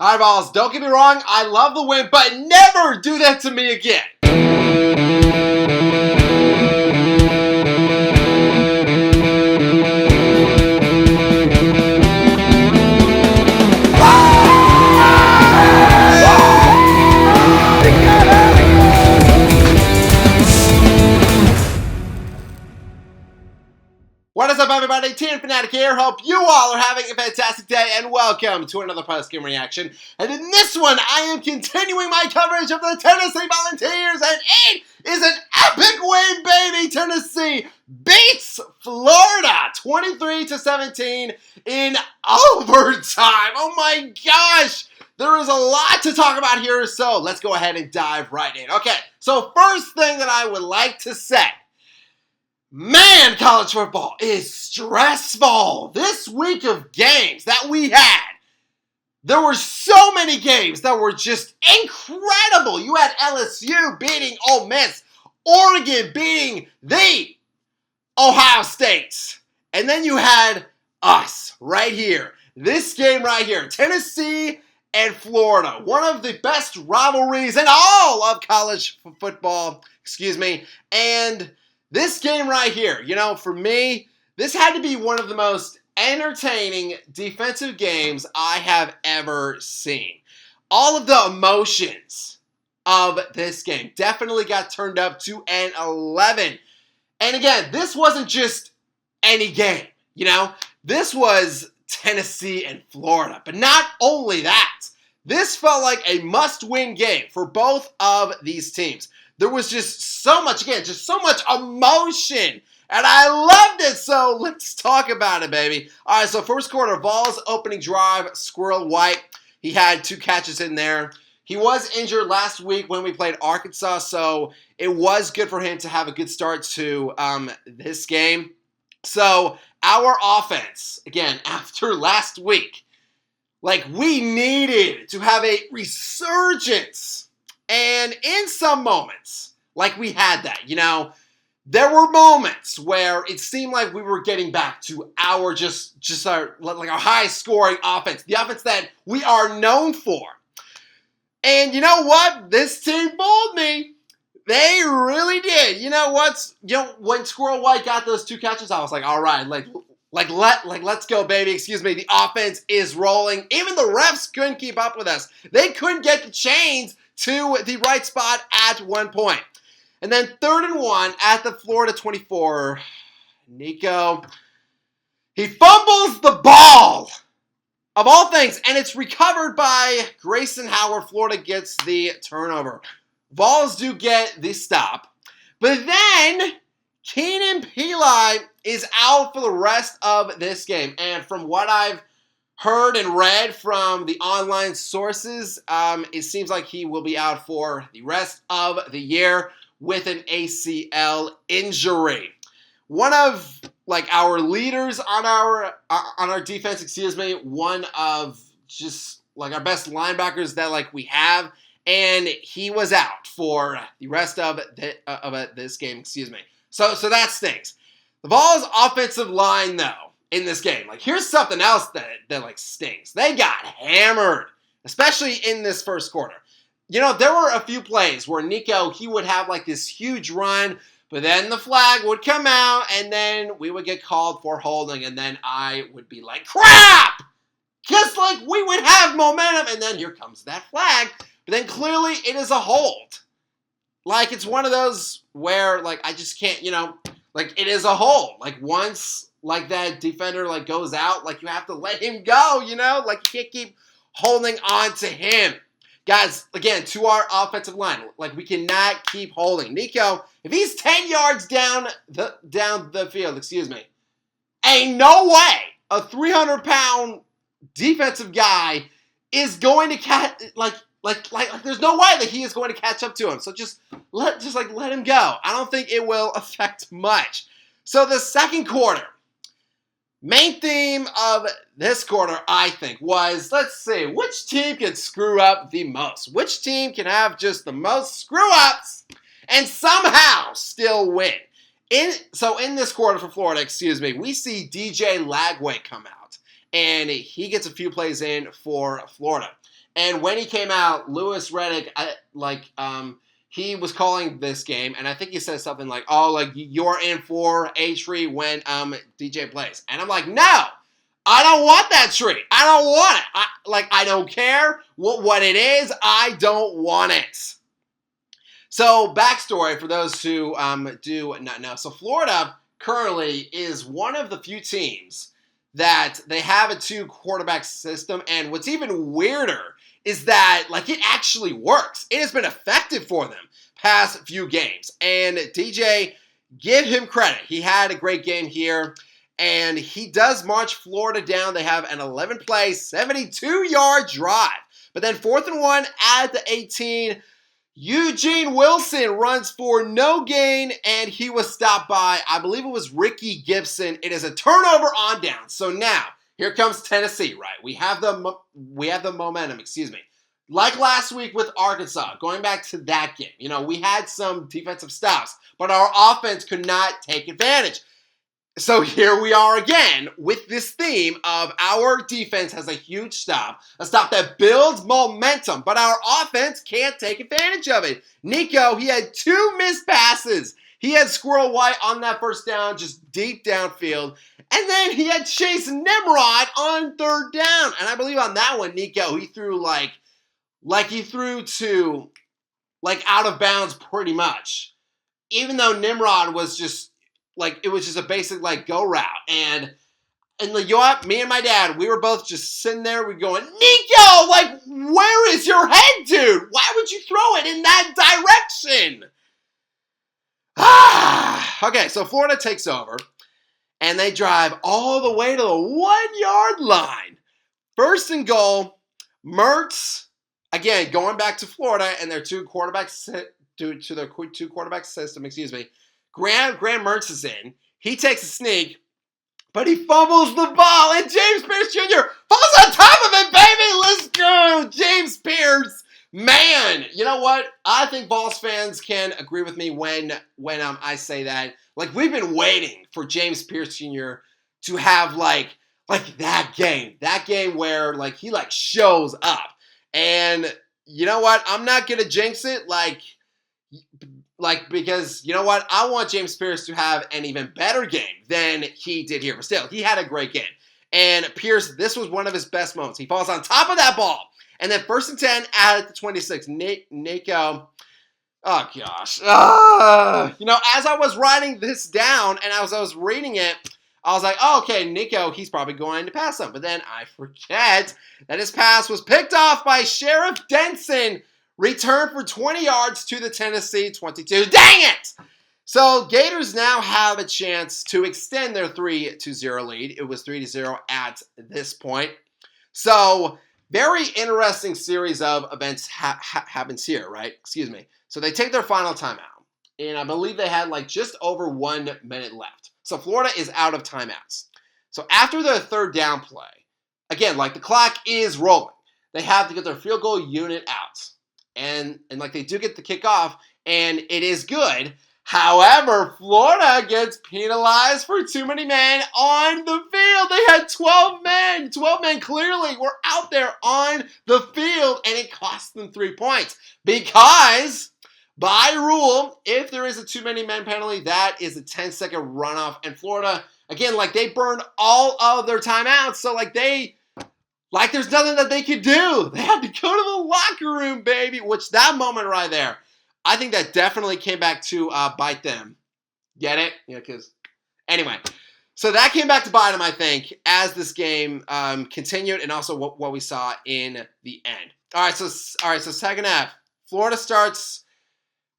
All right, Vols, don't get me wrong. I love the win, but never do that to me again. What is up, everybody? Team Fanatic here. Hope you all are having a fantastic day, and welcome to another post-game reaction. And in this one, I am continuing my coverage of the Tennessee Volunteers, and it is an epic win, baby! Tennessee beats Florida 23-17 in overtime. Oh my gosh! There is a lot to talk about here, so let's go ahead and dive right in. Okay, so first thing that I would like to say, man, college football is stressful. This week of games that we had, there were so many games that were just incredible. You had LSU beating Ole Miss, Oregon beating the Ohio States, and then you had us right here. This game right here, Tennessee and Florida, one of the best rivalries in all of college football, and this game right here, for me, this had to be one of the most entertaining defensive games I have ever seen. All of the emotions of this game definitely got turned up to an 11. And again, this wasn't just any game, This was Tennessee and Florida. But not only that, this felt like a must-win game for both of these teams. There was just so much emotion, and I loved it, so let's talk about it, baby. All right, so first quarter, Vols opening drive, Squirrel White. He had 2 catches in there. He was injured last week when we played Arkansas, so it was good for him to have a good start to this game. So our offense, again, after last week, we needed to have a resurgence. And in some moments, we had that, there were moments where it seemed like we were getting back to our our high-scoring offense, the offense that we are known for. And you know what? This team fooled me. They really did. When Squirrel White got those 2 catches, I was like, all right, let's go, baby. The offense is rolling. Even the refs couldn't keep up with us. They couldn't get the chains to the right spot at one point. And then 3rd and 1 at the Florida 24. Nico, he fumbles the ball, of all things, and it's recovered by Grayson Howard. Florida gets the turnover. Vols do get the stop. But then Keenan Pili is out for the rest of this game. And from what I've heard and read from the online sources, it seems like he will be out for the rest of the year with an ACL injury. One of our leaders on our defense, one of just our best linebackers that we have, and he was out for the rest of this game. So that stinks. The Vols' offensive line, though, in this game, here's something else that stings. They got hammered, especially in this first quarter. There were a few plays where Nico, he would have this huge run, but then the flag would come out, and then we would get called for holding, and then I would be like, crap! Just we would have momentum, and then here comes that flag, but then clearly it is a hold. It's one of those where, I just can't, it is a hold. Once that defender goes out, you have to let him go, you can't keep holding on to him. Guys, again, to our offensive line, we cannot keep holding. Nico, if he's 10 yards down the field, ain't no way a 300-pound defensive guy is going to catch, there's no way that he is going to catch up to him. So just let him go. I don't think it will affect much. So the second quarter, main theme of this quarter, I think, was, let's see, which team can screw up the most? Which team can have just the most screw-ups and somehow still win? In this quarter for Florida, we see DJ Lagway come out, and he gets a few plays in for Florida. And when he came out, Lewis Reddick, he was calling this game, and I think he said something like, "Oh, like you're in for a treat when DJ plays," and I'm like, "No, I don't want that treat. I don't want it. I don't care what it is. I don't want it." So, backstory for those who do not know. So, Florida currently is one of the few teams that they have a 2-quarterback system, and what's even weirder is that it actually works. It has been effective for them past few games. And DJ, give him credit. He had a great game here, and he does march Florida down. They have an 11-play, 72-yard drive. But then 4th and 1 at the 18, Eugene Wilson runs for no gain, and he was stopped by, I believe it was Ricky Gibson. It is a turnover on down. So now, here comes Tennessee, right? We have the momentum, Like last week with Arkansas, going back to that game, we had some defensive stops, but our offense could not take advantage. So here we are again with this theme of our defense has a huge stop, a stop that builds momentum, but our offense can't take advantage of it. Nico, he had 2 missed passes. He had Squirrel White on that first down, just deep downfield. And then he had Chase Nimrod on 3rd down. And I believe on that one, Nico, he threw he threw to out of bounds pretty much. Even though Nimrod was just it was just a basic go route. And you know what? Me and my dad, we were both just sitting there. We're going, Nico, where is your head, dude? Why would you throw it in that direction? Okay, so Florida takes over, and they drive all the way to the 1-yard line. 1st and goal, Mertz, again, going back to Florida and their 2-quarterback system, Graham Mertz is in. He takes a sneak, but he fumbles the ball, and James Pierce Jr. falls on top of it, baby! Let's go! James Pierce, man! You know what? I think Vols fans can agree with me when I say that. We've been waiting for James Pierce Jr. to have, that game. That game where, he, shows up. And you know what? I'm not going to jinx it, because, you know what? I want James Pierce to have an even better game than he did here. But still, he had a great game. And Pierce, this was one of his best moments. He falls on top of that ball. And then 1st and 10 at the 26. Nico, oh gosh. As I was writing this down and as I was reading it, I was like, oh, okay, Nico, he's probably going to pass him. But then I forget that his pass was picked off by Sheriff Denson. Return for 20 yards to the Tennessee 22. Dang it! So Gators now have a chance to extend their 3-0 lead. It was 3-0 at this point. So very interesting series of events happens here, right? So they take their final timeout. And I believe they had just over 1 minute left. So Florida is out of timeouts. So after the 3rd down play, again, the clock is rolling. They have to get their field goal unit out. And they do get the kickoff, and it is good. However, Florida gets penalized for too many men on the field. They had 12 men. 12 men clearly were out there on the field, and it cost them 3 points. Because, by rule, if there is a too many men penalty, that is a 10-second runoff. And Florida, again, they burned all of their timeouts. So, there's nothing that they could do. They had to go to the locker room, baby. Which, that moment right there, I think that definitely came back to bite them. Get it? Because anyway. So that came back to bite them, I think, as this game continued and also what we saw in the end. All right, so second half. Florida starts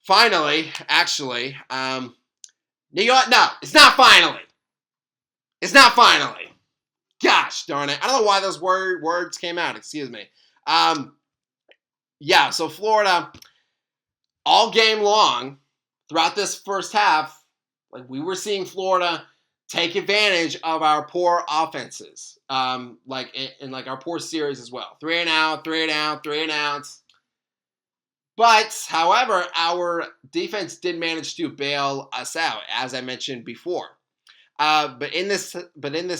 finally, actually. No, it's not finally. It's not finally. Gosh darn it. I don't know why those words came out. Excuse me. So Florida, all game long, throughout this first half, we were seeing Florida take advantage of our poor offenses. In our poor series as well. 3 and out, 3 and out, 3 and outs. But, however, our defense did manage to bail us out, as I mentioned before. But in this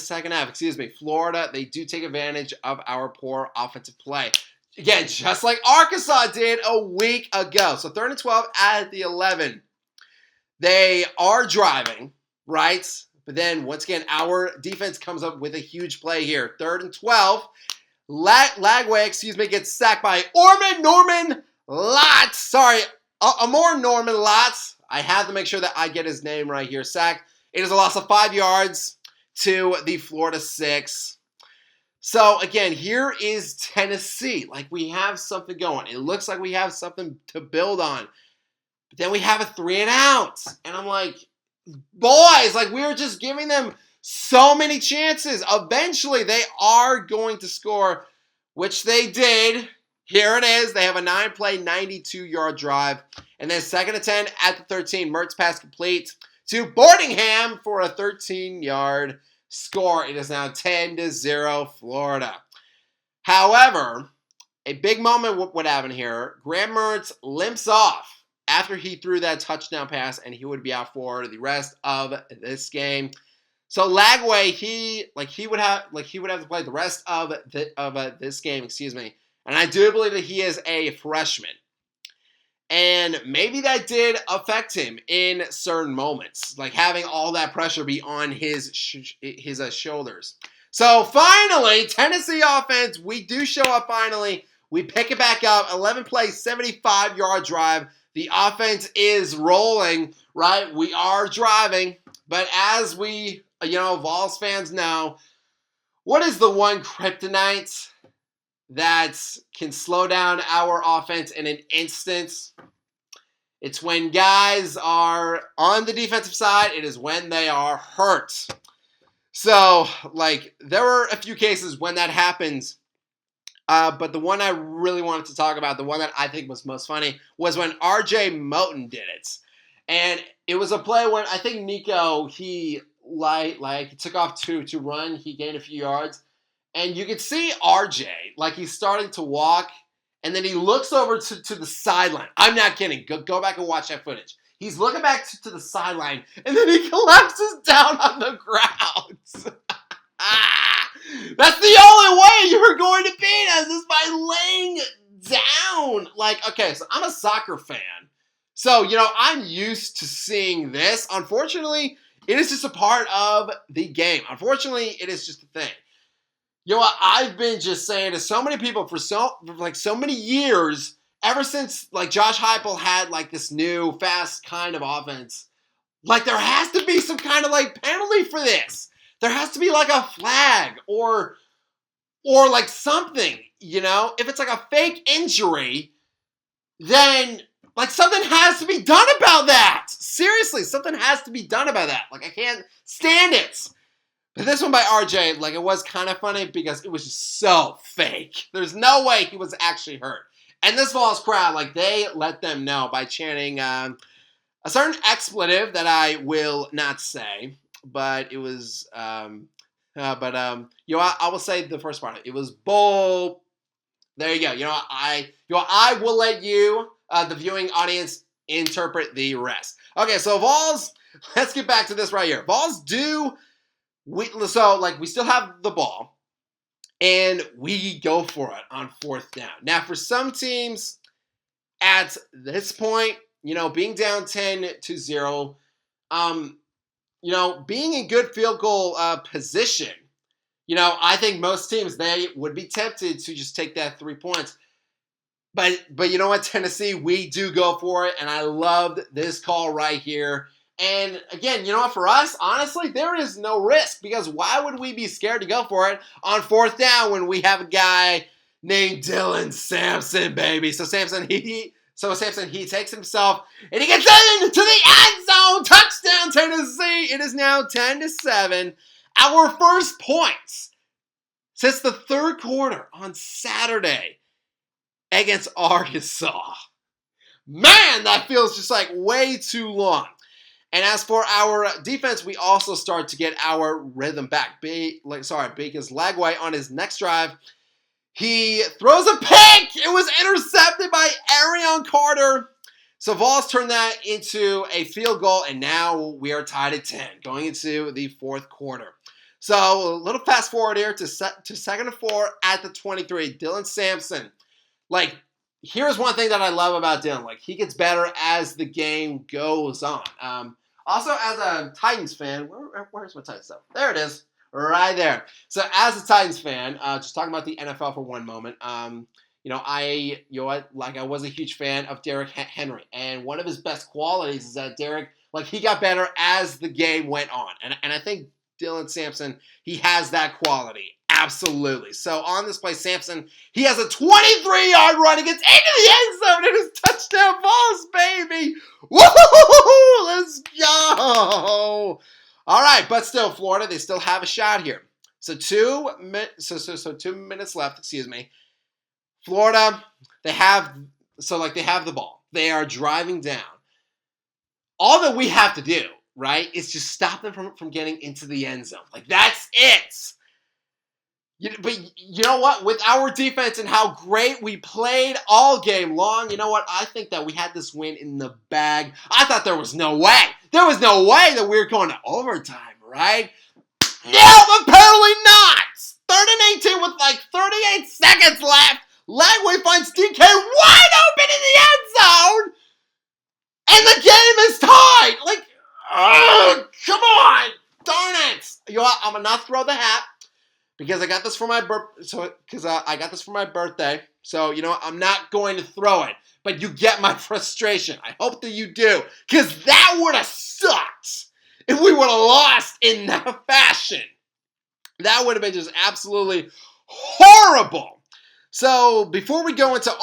second half, Florida, they do take advantage of our poor offensive play. Again, just like Arkansas did a week ago. So 3rd and 12 at the 11. They are driving, right? But then, once again, our defense comes up with a huge play here. 3rd and 12. Lagway, gets sacked by Norman Lotz. Sorry, Norman Lotz. I have to make sure that I get his name right here. Sack. It is a loss of 5 yards to the Florida 6. So, again, here is Tennessee. Like, we have something going. It looks like we have something to build on. But then we have a 3 and out. And I'm like, boys, like, we were just giving them so many chances. Eventually, they are going to score, which they did. Here it is. They have a 9-play, 92-yard drive. And then 2nd and 10 at the 13. Mertz pass complete to Boardingham for a 13-yard score. It is now 10-0 Florida. However, a big moment would happen here. Graham Mertz limps off after he threw that touchdown pass, and he would be out for the rest of this game. So Lagway, he would have to play the rest of this game, And I do believe that he is a freshman. And maybe that did affect him in certain moments, like having all that pressure be on his shoulders. So finally, Tennessee offense, we do show up finally. We pick it back up, 11-play, 75-yard drive. The offense is rolling, right? We are driving. But as we, Vols fans know, what is the one kryptonite that can slow down our offense in an instant? It's when guys are on the defensive side. It is when they are hurt. So, there were a few cases when that happens. But the one I really wanted to talk about, the one that I think was most funny, was when R.J. Moten did it. And it was a play when I think Nico, he took off to run. He gained a few yards. And you could see RJ, he's starting to walk, and then he looks over to the sideline. I'm not kidding. Go back and watch that footage. He's looking back to the sideline, and then he collapses down on the ground. That's the only way you were going to beat us, is by laying down. Okay, so I'm a soccer fan. So, I'm used to seeing this. Unfortunately, it is just a part of the game. Unfortunately, it is just a thing. You know what? I've been just saying to so many people for so many years, ever since Josh Heupel had this new fast kind of offense, there has to be some kind of penalty for this. There has to be a flag or something, If it's a fake injury, then something has to be done about that. Seriously, something has to be done about that. I can't stand it. But this one by RJ, it was kind of funny because it was just so fake. There's no way he was actually hurt. And this Vols crowd, they let them know by chanting a certain expletive that I will not say, but it was, I will say the first part. It was bull. There you go. I will let you, the viewing audience, interpret the rest. Okay, so Vols, let's get back to this right here. Vols we still have the ball, and we go for it on 4th down. Now, for some teams, at this point, being down 10-0, being in good field goal position, I think most teams, they would be tempted to just take that 3 points. But you know what, Tennessee, we do go for it, and I loved this call right here. And again, for us, honestly, there is no risk, because why would we be scared to go for it on 4th down when we have a guy named Dylan Sampson, baby? So Sampson, he takes himself and he gets into the end zone. Touchdown, Tennessee. It is now 10-7. Our first points since the 3rd quarter on Saturday against Arkansas. Man, that feels just way too long. And as for our defense, we also start to get our rhythm back. Because Lagway on his next drive, he throws a pick. It was intercepted by Arion Carter. So Vols turned that into a field goal, and now we are tied at 10 going into the 4th quarter. So a little fast forward here to 2nd and 4 at the 23. Dylan Sampson like, here's one thing that I love about Dylan. Like, he gets better as the game goes on. Also, as a Titans fan, where's my Titans stuff? There it is, right there. So, as a Titans fan, just talking about the NFL for one moment. I was a huge fan of Derrick Henry, and one of his best qualities is that Derrick, he got better as the game went on, and I think Dylan Sampson, he has that quality. Absolutely. So on this play, Sampson, he has a 23-yard run. He gets into the end zone and it's touchdown Vols, baby. Woo! Let's go. All right, but still, Florida, they still have a shot here. So 2 minutes left, excuse me. Florida, they have the ball. They are driving down. All that we have to do, right, is just stop them from getting into the end zone. That's it. But you know what? With our defense and how great we played all game long, you know what? I think that we had this win in the bag. I thought there was no way. There was no way that we were going to overtime, right? No, apparently not. 3rd and 18 with 38 seconds left. Lagway finds DK wide open in the end zone. And the game is tied. Come on. Darn it. You know what? I'm going to not throw the hat. Because I got this for my birthday. So, you know what? I'm not going to throw it. But you get my frustration. I hope that you do. Because that would have sucked if we would have lost in that fashion. That would have been just absolutely horrible. So, before we go into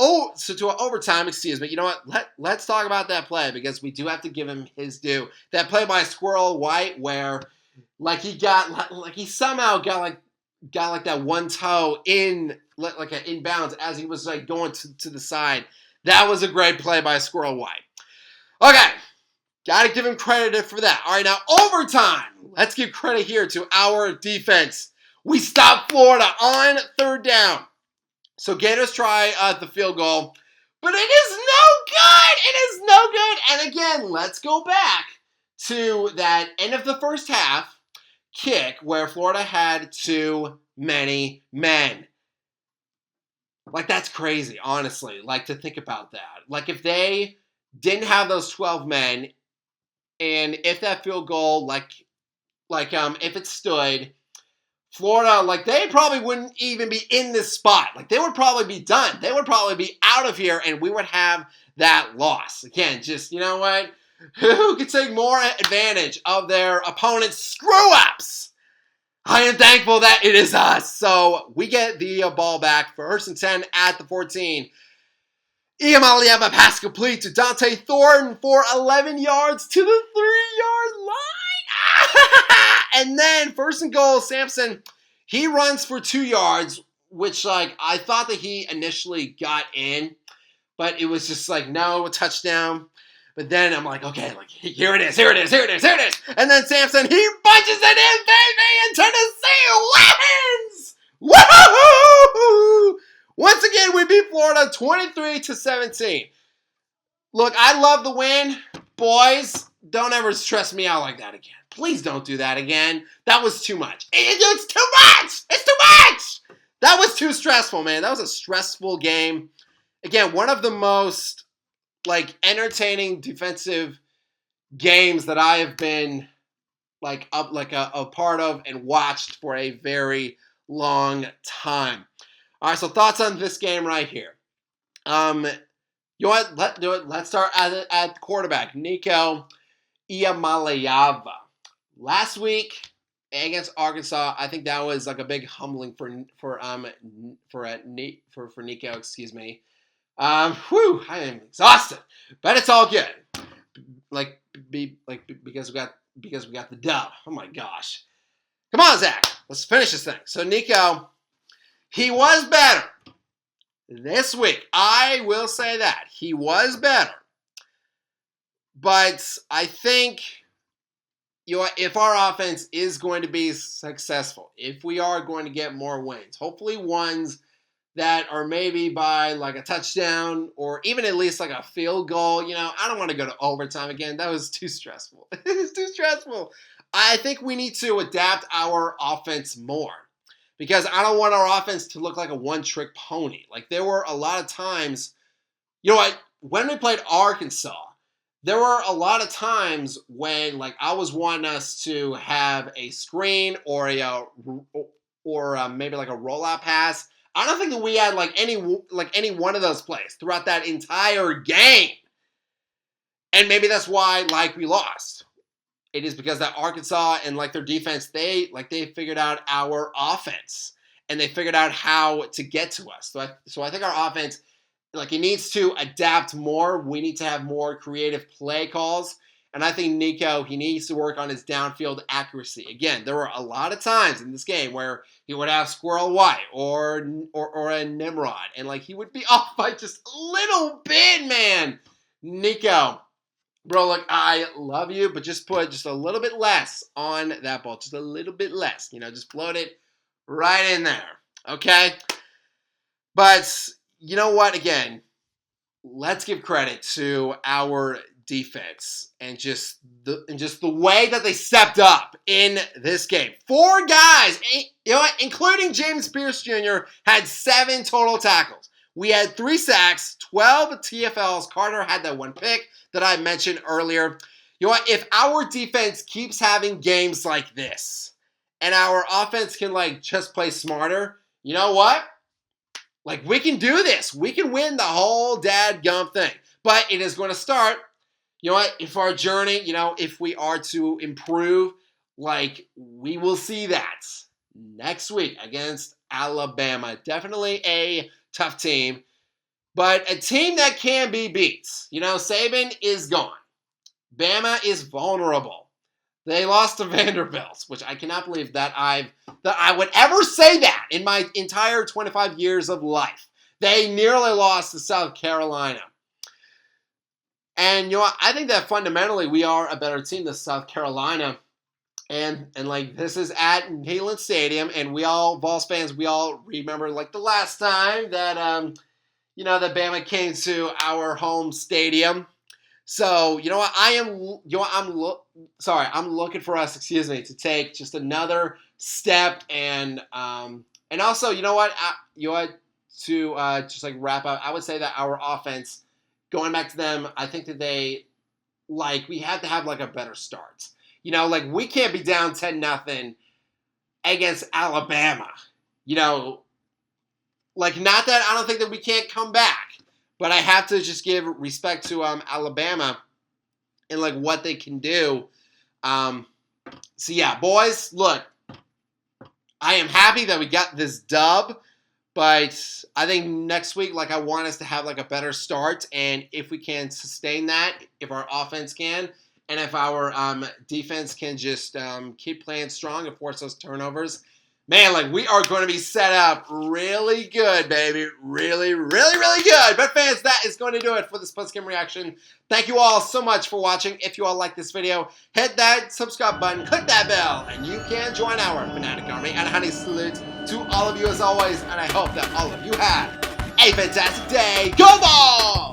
overtime, excuse me, you know what? Let's talk about that play. Because we do have to give him his due. That play by Squirrel White where, he somehow got that one toe in, inbounds as he was going to the side. That was a great play by Squirrel White. Okay, got to give him credit for that. All right, now overtime. Let's give credit here to our defense. We stopped Florida on 3rd down. So Gators try the field goal, but it is no good. It is no good. And again, let's go back to that end of the first half kick where Florida had too many men. That's crazy, honestly. To think about that. If they didn't have those 12 men, and if that field goal, if it stood, Florida, they probably wouldn't even be in this spot. They would probably be done. They would probably be out of here, and we would have that loss. Again, just, you know what? Who could take more advantage of their opponent's screw-ups? I am thankful that it is us. So we get the ball back. 1st and 10 at the 14. Iamaleava pass complete to Dante Thornton for 11 yards to the 3-yard line. And then 1st and goal, Sampson, he runs for 2 yards, which I thought that he initially got in, but it was just no, a touchdown. But then I'm okay, here it is. And then Sampson, he punches it in, baby, and Tennessee wins! Woohoo! Once again, we beat Florida 23-17. Look, I love the win. Boys, don't ever stress me out like that again. Please don't do that again. That was too much. It's too much! It's too much! That was too stressful, man. That was a stressful game. Again, one of the most entertaining defensive games that I have been a part of and watched for a very long time. All right, so thoughts on this game right here. You know what? Let's start at quarterback, Nico Iamaleava. Last week against Arkansas, I think that was a big humbling for Nico. Excuse me. I am exhausted, but it's all good. Because we got the dub. Oh my gosh! Come on, Zach. Let's finish this thing. So Nico, he was better this week. I will say that he was better, but I think if our offense is going to be successful, if we are going to get more wins, hopefully ones that are maybe by a touchdown or even at least a field goal. I don't want to go to overtime again. That was too stressful. It was too stressful. I think we need to adapt our offense more because I don't want our offense to look like a one-trick pony. Like, there were a lot of times, you know what, when we played Arkansas, there were a lot of times when, like, I was wanting us to have a screen or maybe like a rollout pass. I don't think that we had any one of those plays throughout that entire game. And maybe that's why we lost. It is because that Arkansas and their defense, they figured out our offense and they figured out how to get to us. So I think our offense, it needs to adapt more. We need to have more creative play calls. And I think Nico, he needs to work on his downfield accuracy. Again, there were a lot of times in this game where he would have Squirrel White or a Nimrod, and he would be off by just a little bit, man. Nico, bro, look, I love you, but just put just a little bit less on that ball. Just a little bit less. Just float it right in there. Okay? But you know what? Again, let's give credit to our defense and just the way that they stepped up in this game. 4 guys, including James Pierce Jr., had 7 total tackles. We had 3 sacks, 12 TFLs. Carter had that 1 pick that I mentioned earlier. You know what? If our defense keeps having games like this and our offense can just play smarter, you know what? We can do this. We can win the whole dadgum thing. But it is going to start, you know what? If our journey, if we are to improve, we will see that next week against Alabama. Definitely a tough team, but a team that can be beat. Saban is gone. Bama is vulnerable. They lost to Vanderbilt, which I cannot believe that I would ever say that in my entire 25 years of life. They nearly lost to South Carolina. And I think that fundamentally we are a better team than South Carolina. And this is at Neyland Stadium, and we all, Vols fans, we all remember the last time that that Bama came to our home stadium. So I'm looking for us, to take just another step, and also to wrap up, I would say that our offense, going back to them, I think that they we have to have a better start. We can't be down 10-0 against Alabama. Not that I don't think that we can't come back, but I have to just give respect to Alabama and what they can do. So yeah, boys, look, I am happy that we got this dub, but I think next week, I want us to have a better start, and if we can sustain that, if our offense can, and if our defense can just keep playing strong and force those turnovers, man, we are going to be set up really good, baby. Really, really, really good. But fans, that is going to do it for this post-game reaction. Thank you all so much for watching. If you all like this video, hit that subscribe button, click that bell, and you can join our Fanatic Army. And a honey salute to all of you as always, and I hope that all of you have a fantastic day. Go Vols!